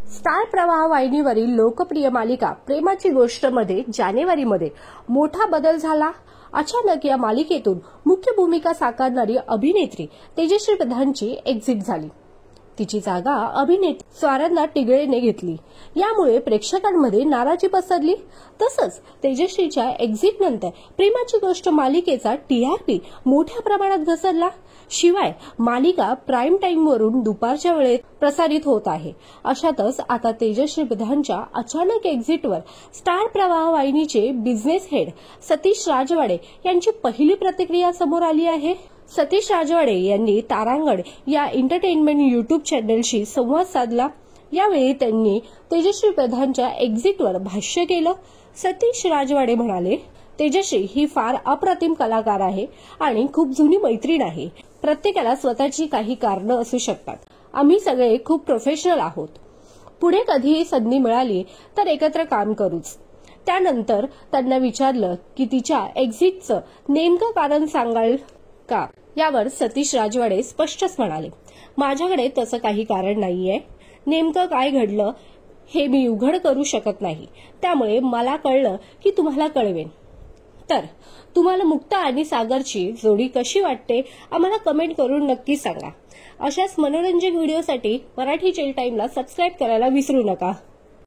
Star प्रवाह वाहिनीवरील लोकप्रिय मालिका प्रेमाची गोष्ट मध्ये जानेवारीमध्ये मोठा बदल झाला। अचानक या मालिकेतून मुख्य भूमिका साकारणारी अभिनेत्री तेजश्री प्रधानची एक्झिट झाली। तिची जागा अभिनेत्री स्वारंदा टिगळेने घेतली। यामुळे प्रेक्षकांमध्ये नाराजी पसरली। तसंच तेजश्रीच्या एक्झिट नंतर प्रेमाची गोष्ट मालिकेचा टीआरपी मोठ्या प्रमाणात घसरला। शिवाय मालिका प्राइम टाइम वरून दुपारच्या वेळेत प्रसारित होत आहे। अशातच आता तेजश्री प्रधानच्या अचानक एक्झिटवर स्टार प्रवाह वाहिनीचे बिझनेस हेड सतीश राजवाडे यांची पहिली प्रतिक्रिया समोर आली आहे। सतीश राजवाडे यांनी तारांगण या एंटरटेनमेंट युट्यूब चॅनलशी संवाद साधला। यावेळी त्यांनी तेजश्री प्रधानच्या एक्झिटवर भाष्य केलं। सतीश राजवाडे म्हणाले, तेजश्री ही फार अप्रतिम कलाकार आहे आणि खूप जुनी मैत्रीण आहे। प्रत्येकाला स्वतःची काही कारणं असू शकतात। आम्ही सगळे खूप प्रोफेशनल आहोत। पुढे कधीही संधी मिळाली तर एकत्र काम करूच। त्यानंतर त्यांना विचारलं की तिच्या एक्झिटचं नेमकं कारण सांगाल का? यावर सतीश राजवाडे स्पष्टच म्हणाले, माझ्याकडे तसं काही कारण नाहीये। नेमकं काय घडलं हे मी उघड करू शकत नाही। त्यामुळे मला कळलं की तुम्हाला कळवेन। तर तुम्हाला मुक्ता आणि सागरची जोडी कशी वाटते आम्हाला कमेंट करून नक्की सांगा। अशाच मनोरंजक व्हिडिओसाठी मराठी चिल टाइमला सबस्क्राइब करायला विसरू नका।